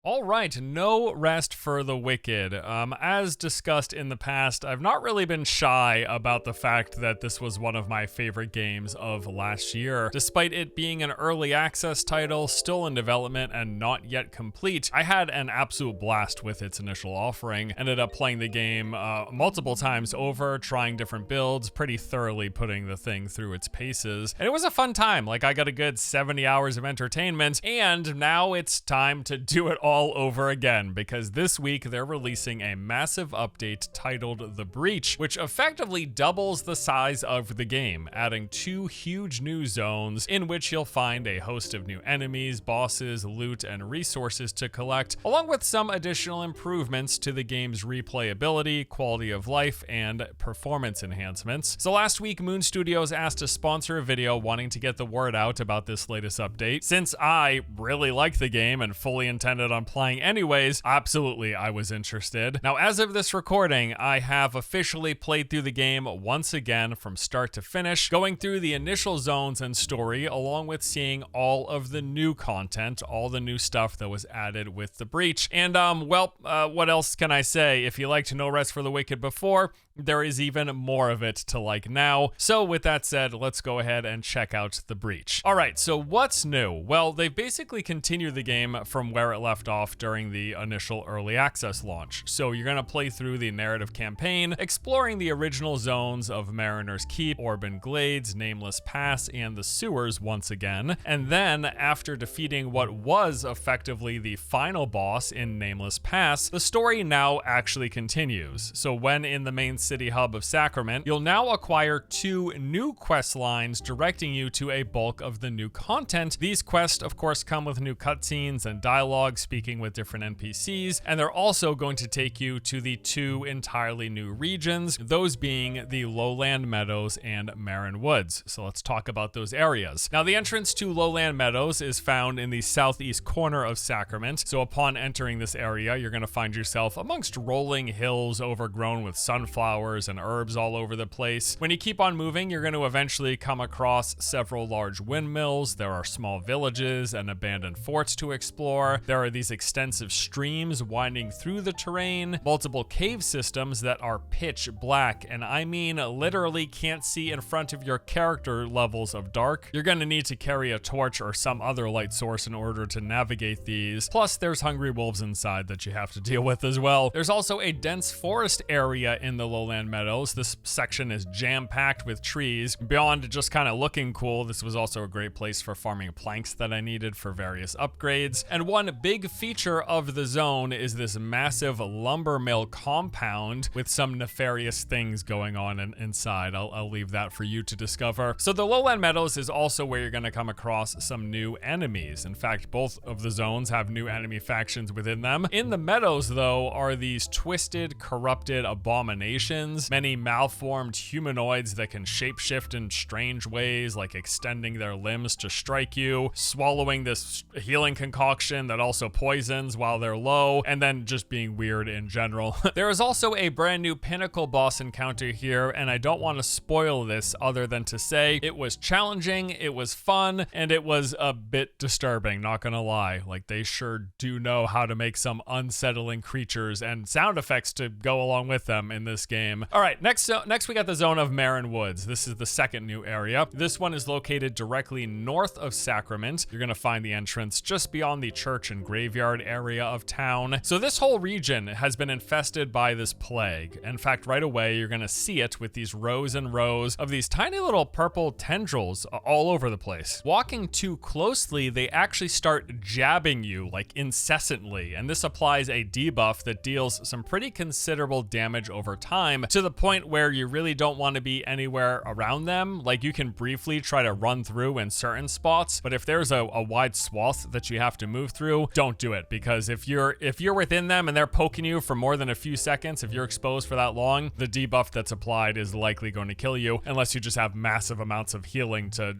All right, no rest for the wicked. As discussed in the past, I've not really been shy about the fact that this was one of my favorite games of last year. Despite it being an early access title, still in development and not yet complete, I had an absolute blast with its initial offering. Ended up playing the game multiple times over, trying different builds, pretty thoroughly putting the thing through its paces. And it was a fun time. Like, I got a good 70 hours of entertainment, and now it's time to do it all over again, because this week they're releasing a massive update titled The Breach, which effectively doubles the size of the game, adding 2 huge new zones in which you'll find a host of new enemies, bosses, loot, and resources to collect, along with some additional improvements to the game's replayability, quality of life, and performance enhancements. So last week, Moon Studios asked to sponsor a video wanting to get the word out about this latest update. Since I really liked the game and fully intended on playing anyways, absolutely I was interested. Now, as of this recording, I have officially played through the game once again from start to finish, going through the initial zones and story, along with seeing all of the new content, all the new stuff that was added with The Breach. And what else can I say? If you liked No Rest for the Wicked before, there is even more of it to like now. So with that said, let's go ahead and check out The Breach. All right, so what's new? Well, they've basically continued the game from where it left off during the initial early access launch. So you're gonna play through the narrative campaign, exploring the original zones of Mariner's Keep, Orban Glades, Nameless Pass, and the sewers once again. And then, after defeating what was effectively the final boss in Nameless Pass, the story now actually continues. So when in the main city hub of Sacrament, you'll now acquire 2 new quest lines directing you to a bulk of the new content. These quests, of course, come with new cutscenes and dialogue speaking with different NPCs, and they're also going to take you to the 2 entirely new regions, those being the Lowland Meadows and Marin Woods. So let's talk about those areas. Now, the entrance to Lowland Meadows is found in the southeast corner of Sacrament. So upon entering this area, you're going to find yourself amongst rolling hills overgrown with sunflowers and herbs all over the place. When you keep on moving, you're going to eventually come across several large windmills. There are small villages and abandoned forts to explore. There are these extensive streams winding through the terrain, multiple cave systems that are pitch black, and I mean literally can't see in front of your character levels of dark. You're going to need to carry a torch or some other light source in order to navigate these. Plus, there's hungry wolves inside that you have to deal with as well. There's also a dense forest area in the Lowland Meadows. This section is jam-packed with trees. Beyond just kind of looking cool, this was also a great place for farming planks that I needed for various upgrades. And one big feature of the zone is this massive lumber mill compound with some nefarious things going on inside. I'll leave that for you to discover. So the Lowland Meadows is also where you're going to come across some new enemies. In fact, both of the zones have new enemy factions within them. In the meadows, though, are these twisted, corrupted abominations, many malformed humanoids that can shapeshift in strange ways, like extending their limbs to strike you, swallowing this healing concoction that also poisons while they're low, and then just being weird in general. There is also a brand new pinnacle boss encounter here, and I don't want to spoil this other than to say it was challenging, it was fun, and it was a bit disturbing, not gonna lie. Like, they sure do know how to make some unsettling creatures and sound effects to go along with them in this game. All right, next we got the zone of Marin Woods. This is the second new area. This one is located directly north of Sacrament. You're gonna find the entrance just beyond the church and graveyard area of town. So this whole region has been infested by this plague. In fact, right away, you're gonna see it with these rows and rows of these tiny little purple tendrils all over the place. Walking too closely, they actually start jabbing you like incessantly, and this applies a debuff that deals some pretty considerable damage over time, to the point where you really don't want to be anywhere around them. Like, you can briefly try to run through in certain spots, but if there's a wide swath that you have to move through, don't do it, because if you're within them and they're poking you for more than a few seconds, if you're exposed for that long, the debuff that's applied is likely going to kill you, unless you just have massive amounts of healing to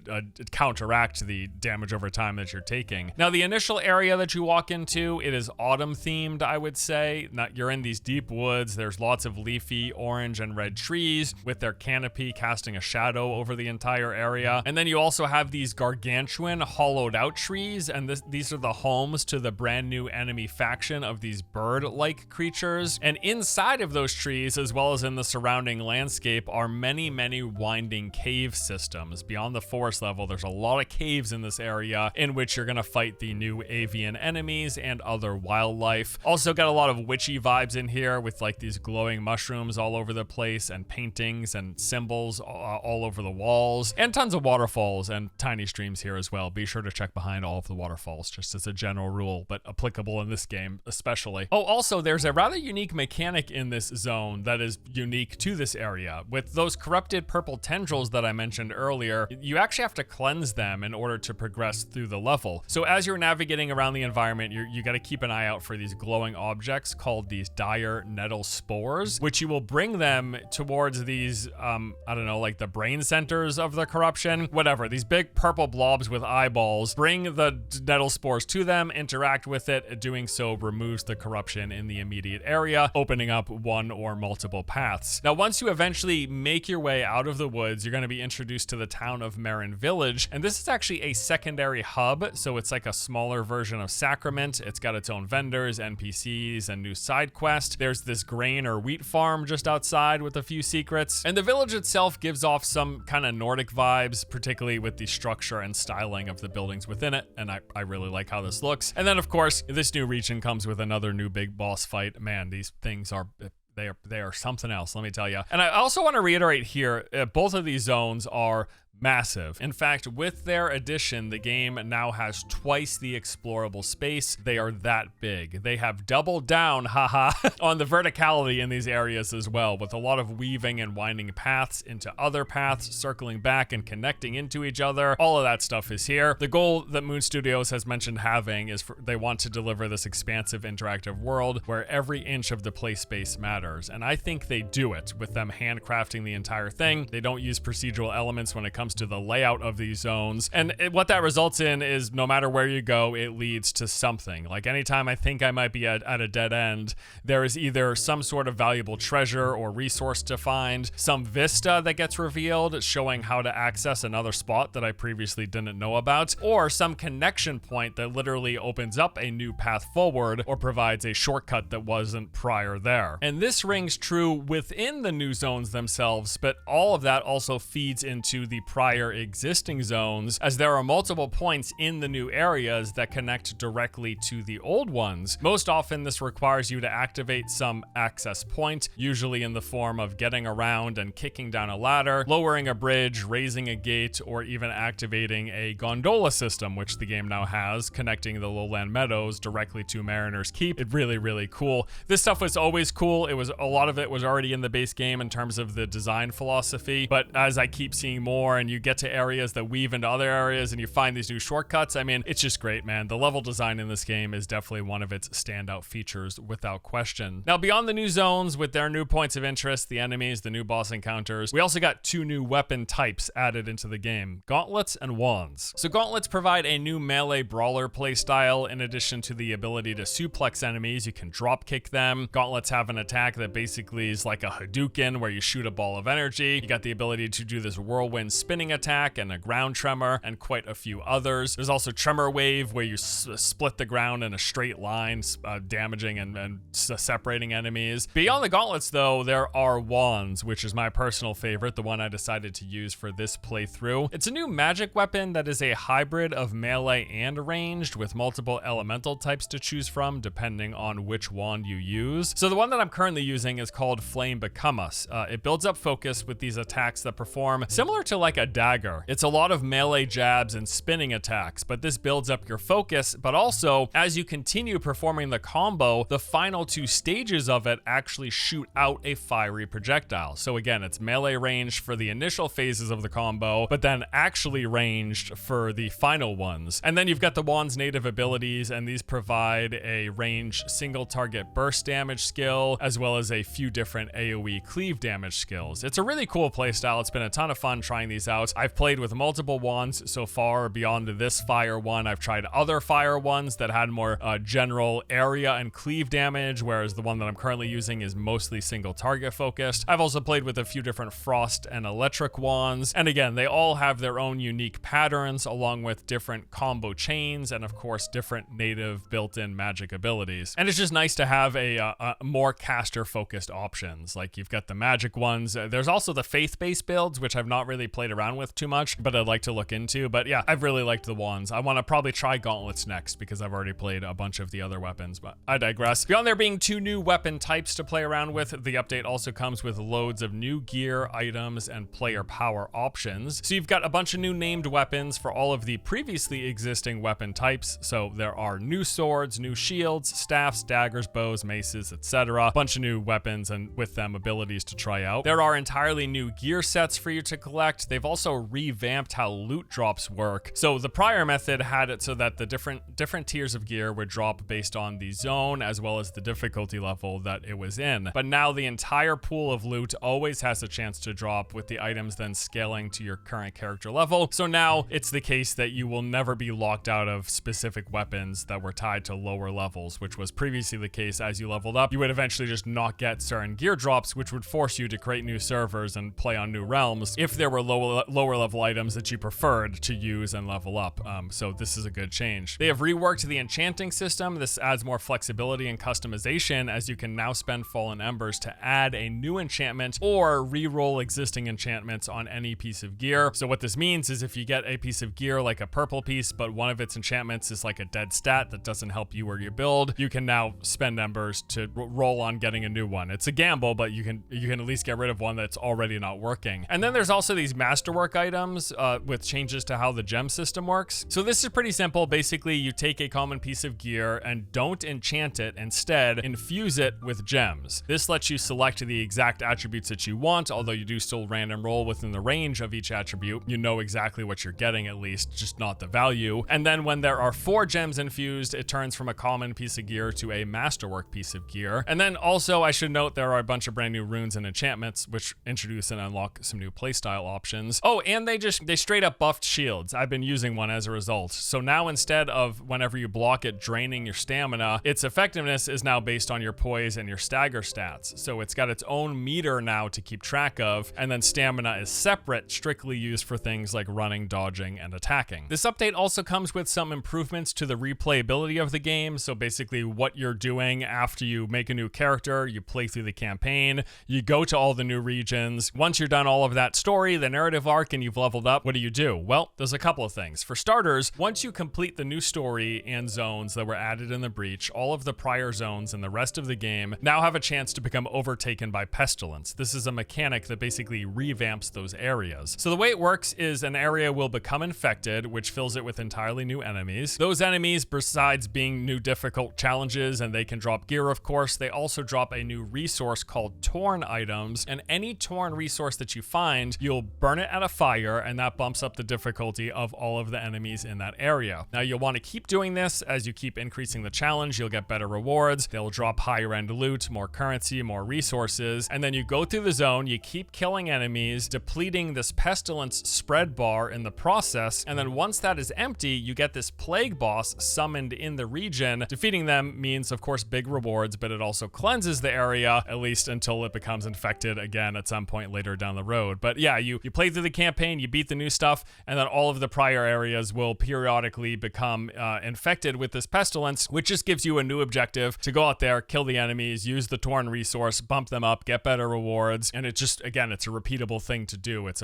counteract the damage over time that you're taking. Now, the initial area that you walk into, it is autumn themed, I would say. You're in these deep woods. There's lots of leafy orange and red trees with their canopy casting a shadow over the entire area. And then you also have these gargantuan hollowed out trees, and these are the homes to the brand new enemy faction of these bird-like creatures. And inside of those trees, as well as in the surrounding landscape, are many winding cave systems. Beyond the forest level, there's a lot of caves in this area in which you're gonna fight the new avian enemies and other wildlife. Also got a lot of witchy vibes in here with like these glowing mushrooms all over the place and paintings and symbols all over the walls, and tons of waterfalls and tiny streams here as well. Be sure to check behind all of the waterfalls just as a general rule, but applicable in this game especially. Oh, also there's a rather unique mechanic in this zone that is unique to this area. With those corrupted purple tendrils that I mentioned earlier, you actually have to cleanse them in order to progress through the level. So as you're navigating around the environment, you got to keep an eye out for these glowing objects called these dire nettle spores, which you will bring them towards these, I don't know, like the brain centers of the corruption, whatever. These big purple blobs with eyeballs, bring the nettle spores to them, interact with it. Doing so removes the corruption in the immediate area, opening up one or multiple paths. Now, once you eventually make your way out of the woods, you're going to be introduced to the town of Marin Village, and this is actually a secondary hub, so it's like a smaller version of Sacrament. It's got its own vendors, NPCs, and new side quests. There's this grain or wheat farm just outside with a few secrets, and the village itself gives off some kind of Nordic vibes, particularly with the structure and styling of the buildings within it, and I really like how this looks. And then, of course, this new region comes with another new big boss fight. Man, these things are... They are something else, let me tell you. And I also want to reiterate here, both of these zones are massive. In fact, with their addition, the game now has twice the explorable space. They are that big. They have doubled down, haha, on the verticality in these areas as well, with a lot of weaving and winding paths into other paths, circling back and connecting into each other. All of that stuff is here. The goal that Moon Studios has mentioned having is they want to deliver this expansive interactive world where every inch of the play space matters. And I think they do it with them handcrafting the entire thing. They don't use procedural elements when it comes to the layout of these zones. And what that results in is no matter where you go, it leads to something. Like anytime I think I might be at a dead end, there is either some sort of valuable treasure or resource to find, some vista that gets revealed showing how to access another spot that I previously didn't know about, or some connection point that literally opens up a new path forward or provides a shortcut that wasn't prior there. And this rings true within the new zones themselves, but all of that also feeds into the prior existing zones, as there are multiple points in the new areas that connect directly to the old ones. Most often this requires you to activate some access point, usually in the form of getting around and kicking down a ladder, lowering a bridge, raising a gate, or even activating a gondola system, which the game now has, connecting the lowland meadows directly to Mariner's Keep. It's really cool. This stuff was always cool. A lot of it was already in the base game in terms of the design philosophy, but as I keep seeing more and you get to areas that weave into other areas and you find these new shortcuts, I mean, it's just great, man. The level design in this game is definitely one of its standout features without question. Now, beyond the new zones with their new points of interest, the enemies, the new boss encounters, we also got two new weapon types added into the game: gauntlets and wands. So gauntlets provide a new melee brawler playstyle. In addition to the ability to suplex enemies, you can drop kick them. Gauntlets have an attack that basically is like a Hadouken where you shoot a ball of energy. You got the ability to do this whirlwind spinning attack and a ground tremor and quite a few others. There's also tremor wave where you split the ground in a straight line, damaging and separating enemies. Beyond the gauntlets though, there are wands, which is my personal favorite, the one I decided to use for this playthrough. It's a new magic weapon that is a hybrid of melee and ranged, with multiple elemental types to choose from depending on which wand you use. So the one that I'm currently using is called Flame Become Us. It builds up focus with these attacks that perform similar to like a dagger. It's a lot of melee jabs and spinning attacks, but this builds up your focus, but also as you continue performing the combo, the final two stages of it actually shoot out a fiery projectile. So again, it's melee ranged for the initial phases of the combo, but then actually ranged for the final ones. And then you've got the wand's native abilities, and these provide a range single target burst damage skill, as well as a few different AoE cleave damage skills. It's a really cool playstyle. It's been a ton of fun trying these out. I've played with multiple wands so far beyond this fire one. I've tried other fire ones that had more general area and cleave damage, whereas the one that I'm currently using is mostly single target focused. I've also played with a few different frost and electric wands, and again, they all have their own unique patterns along with different combo chains and of course different native built-in magic abilities. And it's just nice to have a more caster focused options. Like you've got the magic ones. There's also the faith-based builds, which I've not really played around with too much, but I'd like to look into. But yeah, I've really liked the wands. I want to probably try gauntlets next because I've already played a bunch of the other weapons, but I digress. Beyond there being 2 new weapon types to play around with, the update also comes with loads of new gear, items, and player power options. So you've got a bunch of new named weapons for all of the previously existing weapon types. So there are new swords, new shields, staffs, daggers, bows, maces, etc. A bunch of new weapons and with them abilities to try out. There are entirely new gear sets for you to collect. They've also revamped how loot drops work. So the prior method had it so that the different tiers of gear would drop based on the zone as well as the difficulty level that it was in. But now the entire pool of loot always has a chance to drop, with the items then scaling to your current character level. So now it's the case that you will never be locked out of specific weapons that were tied to lower levels, which was previously the case. As you leveled up, you would eventually just not get certain gear drops, which would force you to create new servers and play on new realms if there were lower level items that you preferred to use and level up. So this is a good change. They have reworked the enchanting system. This adds more flexibility and customization, as you can now spend fallen embers to add a new enchantment or re-roll existing enchantments on any piece of gear. So what this means is if you get a piece of gear like a purple piece, but one of its enchantments is like a dead stat that doesn't help you or your build, you can now spend embers to roll on getting a new one. It's a gamble, but you can at least get rid of one that's already not working. And then there's also these masterwork items with changes to how the gem system works. So this is pretty simple. Basically, you take a common piece of gear and don't enchant it. Instead, infuse it with gems. This lets you select the exact attributes that you want, although you do still random roll within the range of each attribute. You know exactly what you're getting, at least, just not the value. And then when there are 4 gems infused, it turns from a common piece of gear to a masterwork piece of gear. And then also, I should note there are a bunch of brand new runes and enchantments, which introduce and unlock some new playstyle options. Oh, and they straight up buffed shields. I've been using one as a result. So now instead of whenever you block it draining your stamina, its effectiveness is now based on your poise and your stagger stats. So it's got its own meter now to keep track of, and then stamina is separate, strictly used for things like running, dodging, and attacking. This update also comes with some improvements to the replayability of the game. So basically what you're doing after you make a new character, you play through the campaign, you go to all the new regions. Once you're done all of that story, the narrative arc, and you've leveled up, what do? Well, there's a couple of things. For starters, once you complete the new story and zones that were added in the breach, all of the prior zones and the rest of the game now have a chance to become overtaken by Pestilence. This is a mechanic that basically revamps those areas. So the way it works is an area will become infected, which fills it with entirely new enemies. Those enemies, besides being new difficult challenges, and they can drop gear, of course, they also drop a new resource called Torn items, and any Torn resource that you find, you'll burn it at a fire, and that bumps up the difficulty of all of the enemies in that area. Now, you'll want to keep doing this. As you keep increasing the challenge, you'll get better rewards. They'll drop higher end loot, more currency, more resources, and then you go through the zone, you keep killing enemies, depleting this Pestilence spread bar in the process, and then once that is empty, you get this plague boss summoned in the region. Defeating them means, of course, big rewards, but it also cleanses the area, at least until it becomes infected again at some point later down the road. But yeah, you play through the campaign, you beat the new stuff, and then all of the prior areas will periodically become infected with this Pestilence, which just gives you a new objective to go out there, kill the enemies, use the Torn resource, bump them up, get better rewards, and it just, again, it's a repeatable thing to do. It's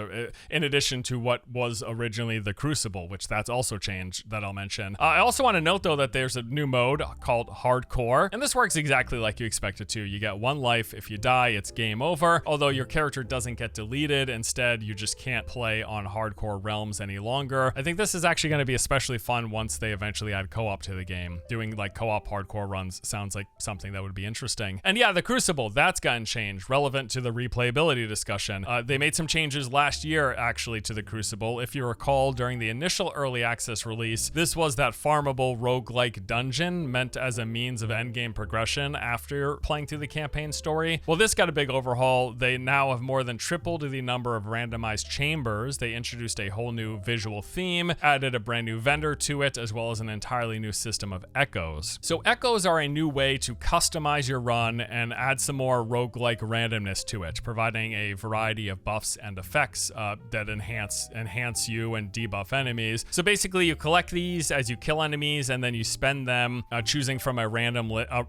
in addition to what was originally the Crucible, which that's also changed, that I'll mention. I also want to note, though, that there's a new mode called Hardcore, and this works exactly like you expect it to. You get 1 life. If you die, it's game over, although your character doesn't get deleted. Instead, you just can't play on Hardcore realms any longer. I think this is actually going to be especially fun once they eventually add co-op to the game. Doing like co-op hardcore runs sounds like something that would be interesting. And yeah, the Crucible, that's gotten changed, relevant to the replayability discussion. They made some changes last year, actually, to the Crucible. If you recall, during the initial early access release, this was that farmable roguelike dungeon meant as a means of endgame progression after playing through the campaign story. Well, this got a big overhaul. They now have more than tripled the number of randomized chambers, they introduced a whole new visual theme, added a brand new vendor to it, as well as an entirely new system of echoes. So echoes are a new way to customize your run and add some more roguelike randomness to it, providing a variety of buffs and effects that enhance you and debuff enemies. So basically you collect these as you kill enemies, and then you spend them choosing from a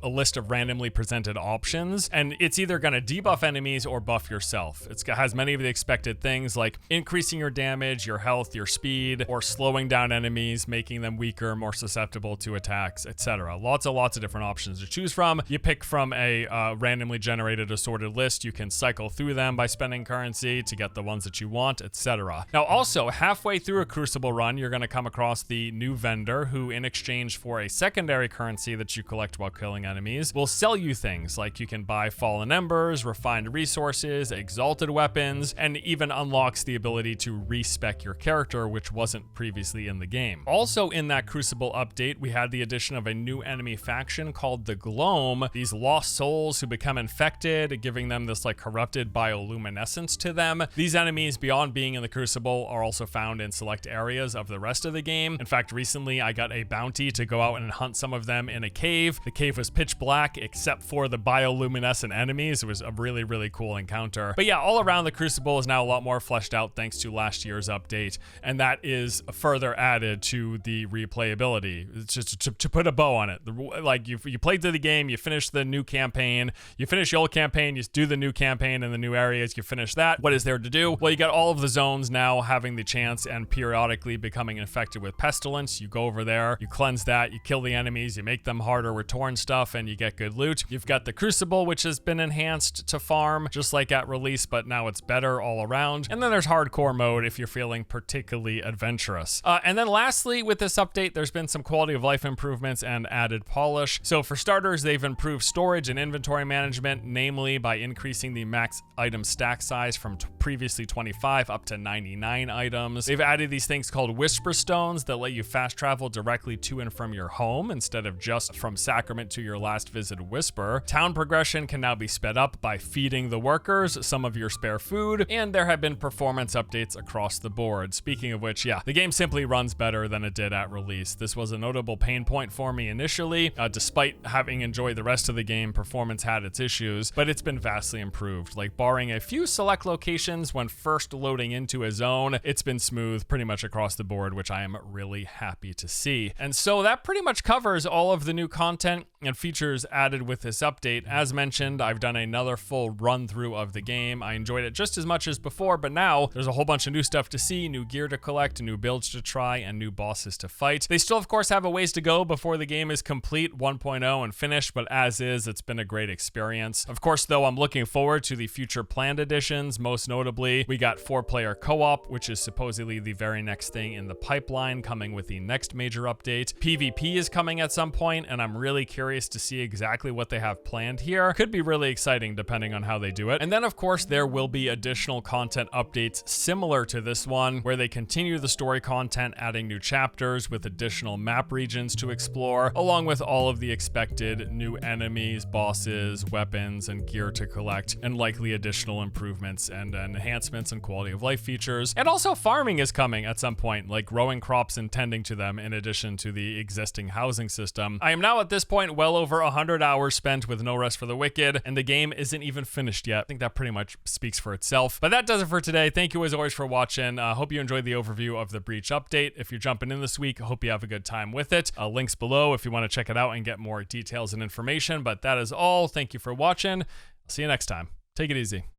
list of randomly presented options, and it's either going to debuff enemies or buff yourself. It has many of the expected things like increasing your damage, your health, your speed, or slowing down enemies, making them weaker, more susceptible to attacks, etc. Lots of different options to choose from. You pick from a randomly generated assorted list. You can cycle through them by spending currency to get the ones that you want, etc. Now also, halfway through a Crucible run, you're going to come across the new vendor who, in exchange for a secondary currency that you collect while killing enemies, will sell you things like you can buy fallen embers, refined resources, exalted weapons, and even unlocks the ability to respec your character, which wasn't previously in the game. Also in that Crucible update, we had the addition of a new enemy faction called the Gloam, these lost souls who become infected, giving them this like corrupted bioluminescence to them. These enemies, beyond being in the Crucible, are also found in select areas of the rest of the game. In fact, recently I got a bounty to go out and hunt some of them in a cave. The cave was pitch black except for the bioluminescent enemies. It was a really cool encounter. But yeah, all around, the Crucible is now a lot more fleshed out thanks to last year's update, and that is further added to the replayability. It's just to put a bow on it. Like you played through the game, you finished the new campaign, you finish the old campaign, you do the new campaign in the new areas, you finish that. What is there to do? Well, you got all of the zones now having the chance and periodically becoming infected with Pestilence. You go over there, you cleanse that, you kill the enemies, you make them harder with torn stuff, and you get good loot. You've got the Crucible, which has been enhanced to farm just like at release, but now it's better all around. And then there's hardcore mode if you're feeling particularly adventurous. And then lastly, with this update, there's been some quality of life improvements and added polish. So for starters, they've improved storage and inventory management, namely by increasing the max item stack size from previously 25 up to 99 items. They've added these things called Whisper Stones that let you fast travel directly to and from your home instead of just from Sacrament to your last visited Whisper. Town progression can now be sped up by feeding the workers some of your spare food, and there have been performance updates across the board. Speaking of which, yeah, the game simply runs better than it did at release. This was a notable pain point for me initially. Despite having enjoyed the rest of the game, performance had its issues, but it's been vastly improved. Like, barring a few select locations when first loading into a zone, it's been smooth pretty much across the board, which I am really happy to see. And so that pretty much covers all of the new content and features added with this update. As mentioned, I've done another full run through of the game. I enjoyed it just as much as before, but now there's a whole bunch of new stuff to see, new gear to collect, new builds to try, and new bosses to fight. They still, of course, have a ways to go before the game is complete 1.0 and finished, but as is, it's been a great experience. Of course, though, I'm looking forward to the future planned additions. Most notably, we got 4-player co-op, which is supposedly the very next thing in the pipeline, coming with the next major update. PvP is coming at some point, and I'm really curious to see exactly what they have planned here. Could be really exciting depending on how they do it. And then, of course, there will be additional content updates similar to this one, where they continue the story content, adding new chapters with additional map regions to explore, along with all of the expected new enemies, bosses, weapons, and gear to collect, and likely additional improvements and enhancements and quality of life features. And also farming is coming at some point, like growing crops and tending to them in addition to the existing housing system. I am now at this point well over 100 hours spent with No Rest for the Wicked, and the game isn't even finished yet. I think that pretty much speaks for itself. But that does it for today. Thank you as always for watching. Hope you enjoyed the overview of the Breach update. If you're jumping in this week, I hope you have a good time with it. Links below if you want to check it out and get more details and information. But that is all. Thank you for watching. See you next time. Take it easy.